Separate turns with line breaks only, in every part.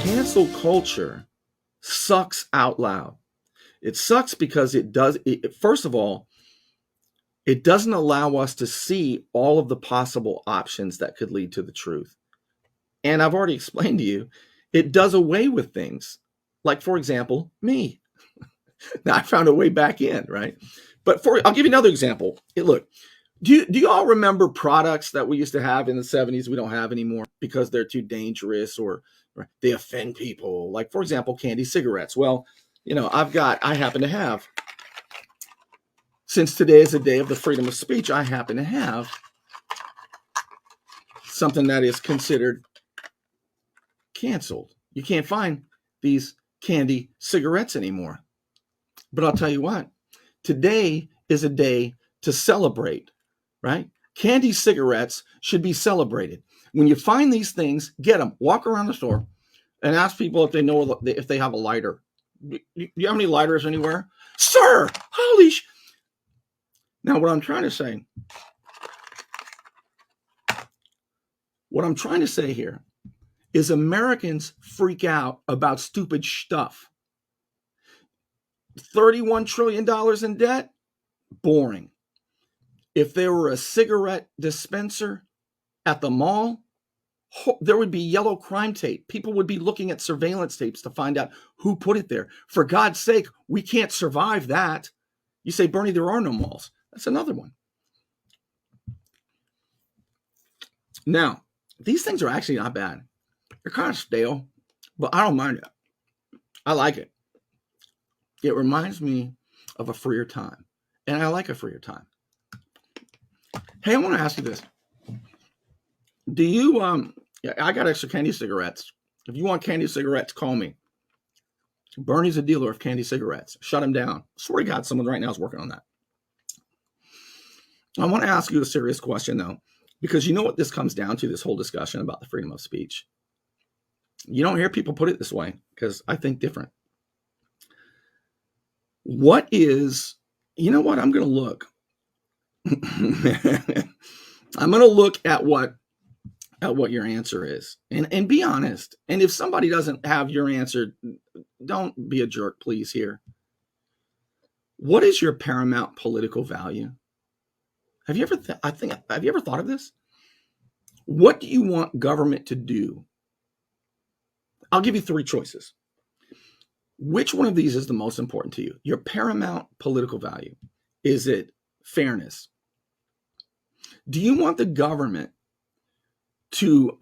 Cancel culture sucks out loud. It sucks because first of all, it doesn't allow us to see all of the possible options that could lead to the truth. And I've already explained to you, it does away with things. Like, for example, me. Now, I found a way back in, right? But I'll give you another example. Look, do you all remember products that we used to have in the 70s we don't have anymore because they're too dangerous or they offend people? Like, for example, candy cigarettes. Well, I happen to have, since today is the day of the freedom of speech, I happen to have something that is considered canceled. You can't find these candy cigarettes anymore. But I'll tell you what, today is a day to celebrate, right? Candy cigarettes should be celebrated. When you find these things, get them. Walk around the store and ask people if they know if they have a lighter. Do you have any lighters anywhere? Sir, holy Now, what I'm trying to say here is Americans freak out about stupid stuff. $31 trillion in debt? Boring. If there were a cigarette dispenser at the mall, there would be yellow crime tape. People would be looking at surveillance tapes to find out who put it there. For God's sake, we can't survive that. You say, Bernie, there are no malls. That's another one. Now, these things are actually not bad. They're kind of stale, but I don't mind it. I like it. It reminds me of a freer time, and I like a freer time. Hey, I want to ask you this. Do you, I got extra candy cigarettes. If you want candy cigarettes, call me. Bernie's a dealer of candy cigarettes. Shut him down. I swear to God, someone right now is working on that. I want to ask you a serious question, though, because you know what this comes down to, this whole discussion about the freedom of speech. You don't hear people put it this way because I think different. What is, you know what? I'm going to look. I'm going to look at what your answer is and be honest. And if somebody doesn't have your answer, don't be a jerk, please, here. What is your paramount political value? Have you ever thought of this? What do you want government to do? I'll give you three choices. Which one of these is the most important to you? Your paramount political value. Is it fairness? Do you want the government to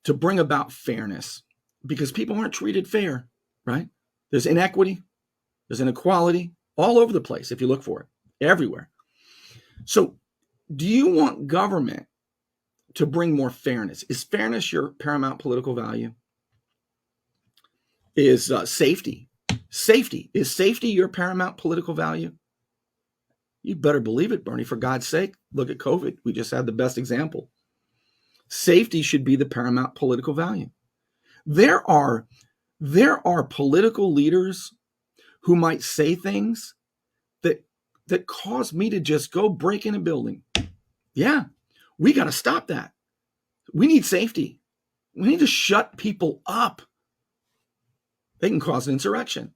bring about fairness? Because people aren't treated fair, right? There's inequity, there's inequality all over the place if you look for it, everywhere. So do you want government to bring more fairness? Is fairness your paramount political value? Is safety? Is safety your paramount political value? You better believe it, Bernie, for God's sake. Look at COVID. We just had the best example. Safety should be the paramount political value. There are political leaders who might say things that cause me to just go break in a building. Yeah, we got to stop that. We need safety. We need to shut people up. They can cause an insurrection.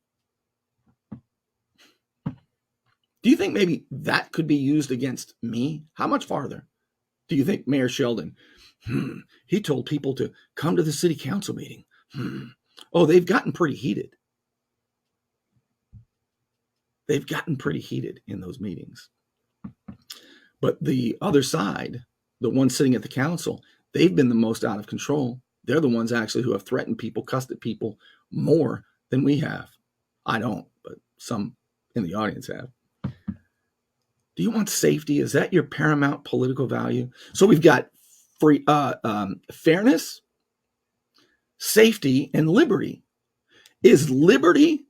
Do you think maybe that could be used against me? How much farther? Do you think Mayor Sheldon, he told people to come to the city council meeting? Oh, they've gotten pretty heated. They've gotten pretty heated in those meetings. But the other side, the ones sitting at the council, they've been the most out of control. They're the ones actually who have threatened people, cussed at people more than we have. I don't, but some in the audience have. Do you want safety? Is that your paramount political value? So we've got fairness, safety, and liberty. Is liberty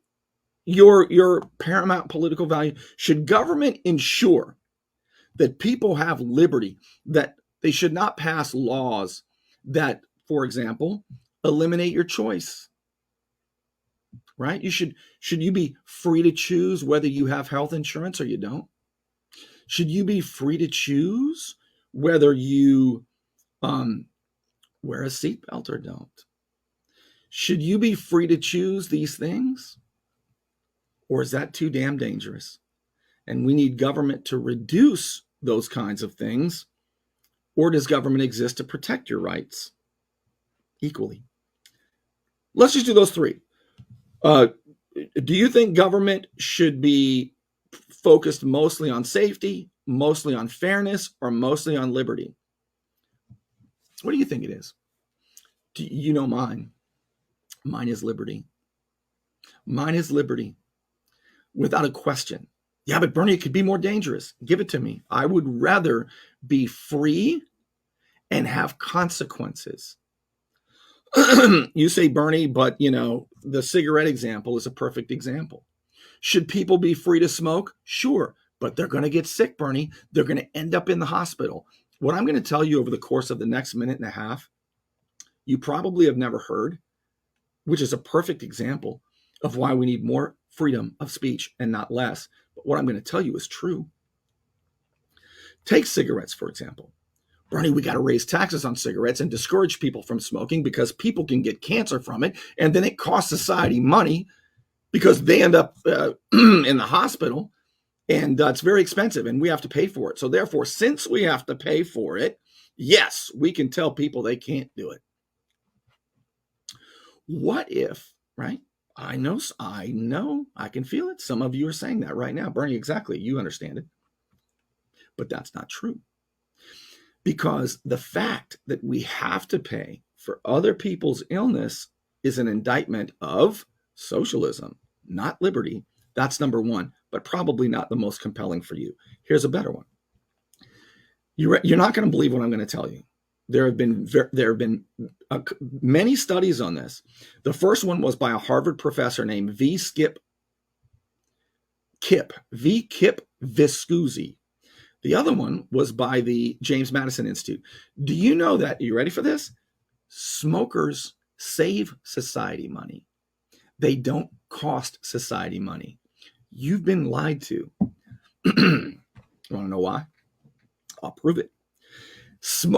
your paramount political value? Should government ensure that people have liberty, that they should not pass laws that, for example, eliminate your choice? Right? Should you be free to choose whether you have health insurance or you don't? Should you be free to choose whether you wear a seatbelt or don't? Should you be free to choose these things? Or is that too damn dangerous? And we need government to reduce those kinds of things. Or does government exist to protect your rights equally? Let's just do those three. Do you think government should be focused mostly on safety, mostly on fairness, or mostly on liberty? What do you think it is? Do you know mine? Mine is liberty. Mine is liberty. Without a question. Yeah, but Bernie, it could be more dangerous. Give it to me. I would rather be free and have consequences. You say, Bernie, but the cigarette example is a perfect example. Should people be free to smoke? Sure, but they're going to get sick, Bernie. They're going to end up in the hospital. What I'm going to tell you over the course of the next minute and a half, you probably have never heard, which is a perfect example of why we need more freedom of speech and not less. But what I'm going to tell you is true. Take cigarettes, for example. Bernie, we got to raise taxes on cigarettes and discourage people from smoking because people can get cancer from it. And then it costs society money because they end up in the hospital. And it's very expensive and we have to pay for it. So therefore, since we have to pay for it, yes, we can tell people they can't do it. What if, right? I know, I can feel it. Some of you are saying that right now. Bernie, exactly. You understand it. But that's not true. Because the fact that we have to pay for other people's illness is an indictment of socialism, not liberty. That's number one, but probably not the most compelling for you. Here's a better one. You're not going to believe what I'm going to tell you. There have been many studies on this. The first one was by a Harvard professor named V. Kip Viscusi. The other one was by the James Madison Institute. Do you know that, are you ready for this? Smokers save society money. They don't cost society money. You've been lied to. You want to know why? I'll prove it.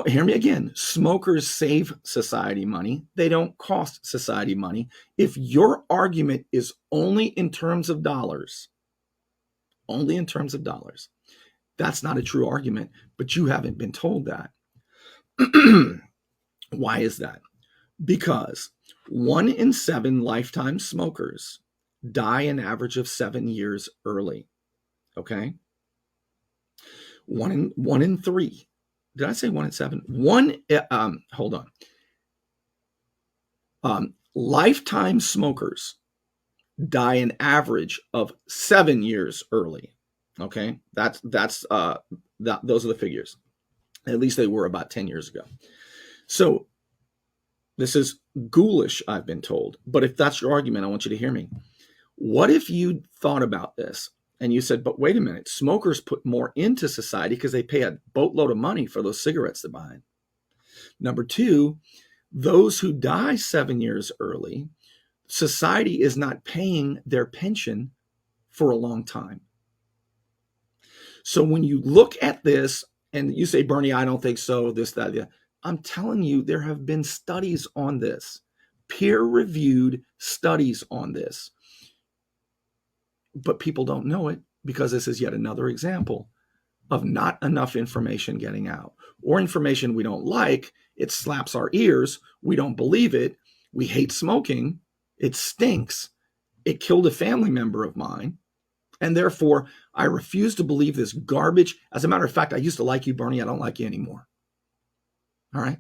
Hear me again. Smokers save society money. They don't cost society money. If your argument is only in terms of dollars, that's not a true argument, but you haven't been told that. Why is that? Because 1 in 7 lifetime smokers die an average of 7 years early. Okay? 1 in 3. Did I say 1 in 7? Hold on. Lifetime smokers die an average of 7 years early. Okay, those are the figures. At least they were about 10 years ago. So this is ghoulish, I've been told. But if that's your argument, I want you to hear me. What if you thought about this and you said, but wait a minute, smokers put more into society because they pay a boatload of money for those cigarettes they're buying. Number 2, those who die 7 years early, society is not paying their pension for a long time. So when you look at this and you say, Bernie, I don't think so, this, that, yeah. I'm telling you, there have been studies on this, peer-reviewed studies on this. But people don't know it because this is yet another example of not enough information getting out, or information we don't like. It slaps our ears. We don't believe it. We hate smoking. It stinks. It killed a family member of mine. And therefore, I refuse to believe this garbage. As a matter of fact, I used to like you, Bernie. I don't like you anymore. All right?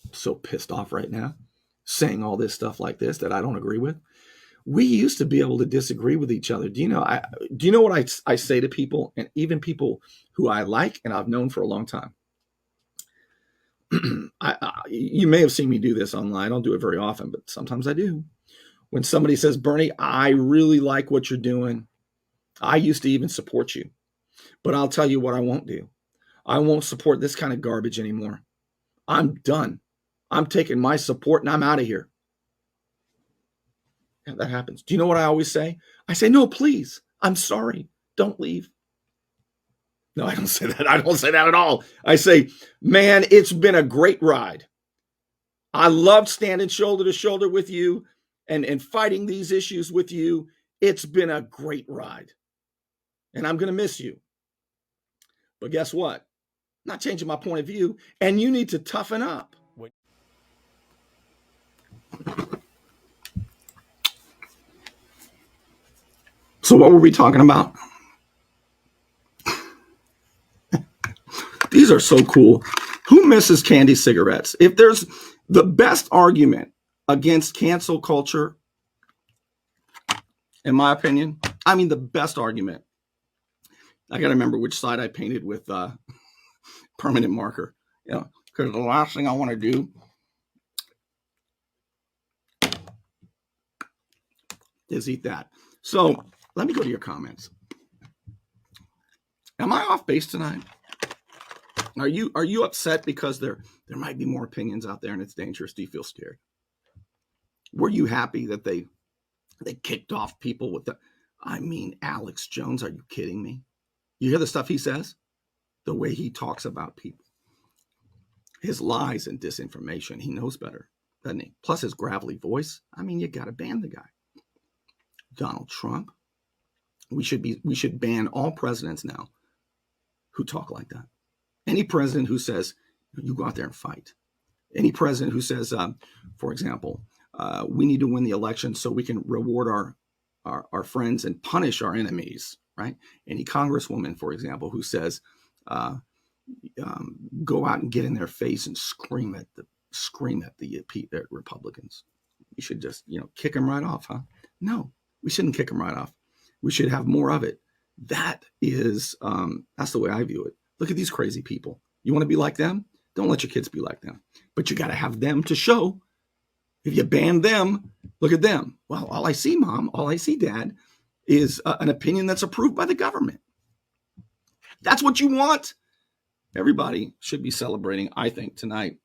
I'm so pissed off right now, saying all this stuff like this that I don't agree with. We used to be able to disagree with each other. Do you know what I say to people, and even people who I like and I've known for a long time? You may have seen me do this online. I don't do it very often, but sometimes I do. When somebody says, Bernie, I really like what you're doing. I used to even support you. But I'll tell you what I won't do. I won't support this kind of garbage anymore. I'm done. I'm taking my support and I'm out of here. Yeah, that happens. Do you know what I always say? I say, no, please. I'm sorry. Don't leave. No, I don't say that. I don't say that at all. I say, man, it's been a great ride. I loved standing shoulder to shoulder with you and fighting these issues with you. It's been a great ride. And I'm going to miss you. But guess what? I'm not changing my point of view. And you need to toughen up. So what were we talking about? These are so cool. Who misses candy cigarettes? If there's the best argument against cancel culture, in my opinion, I mean the best argument. I got to remember which side I painted with permanent marker. You know, because the last thing I want to do is eat that. So let me go to your comments. Am I off base tonight? Are you upset because there might be more opinions out there and it's dangerous? Do you feel scared? Were you happy that they kicked off people with Alex Jones? Are you kidding me? You hear the stuff he says? The way he talks about people. His lies and disinformation. He knows better, doesn't he? Plus his gravelly voice. I mean, you got to ban the guy. Donald Trump. We should ban all presidents now who talk like that. Any president who says, you go out there and fight. Any president who says, for example, we need to win the election so we can reward our friends and punish our enemies, right? Any congresswoman, for example, who says, go out and get in their face and scream at the Republicans. We should just, kick them right off, huh? No, we shouldn't kick them right off. We should have more of it. That is, that's the way I view it. Look at these crazy people. You want to be like them? Don't let your kids be like them. But you got to have them to show. If you ban them, look at them. Well, all I see, Mom, all I see, Dad, is an opinion that's approved by the government. That's what you want. Everybody should be celebrating, I think, tonight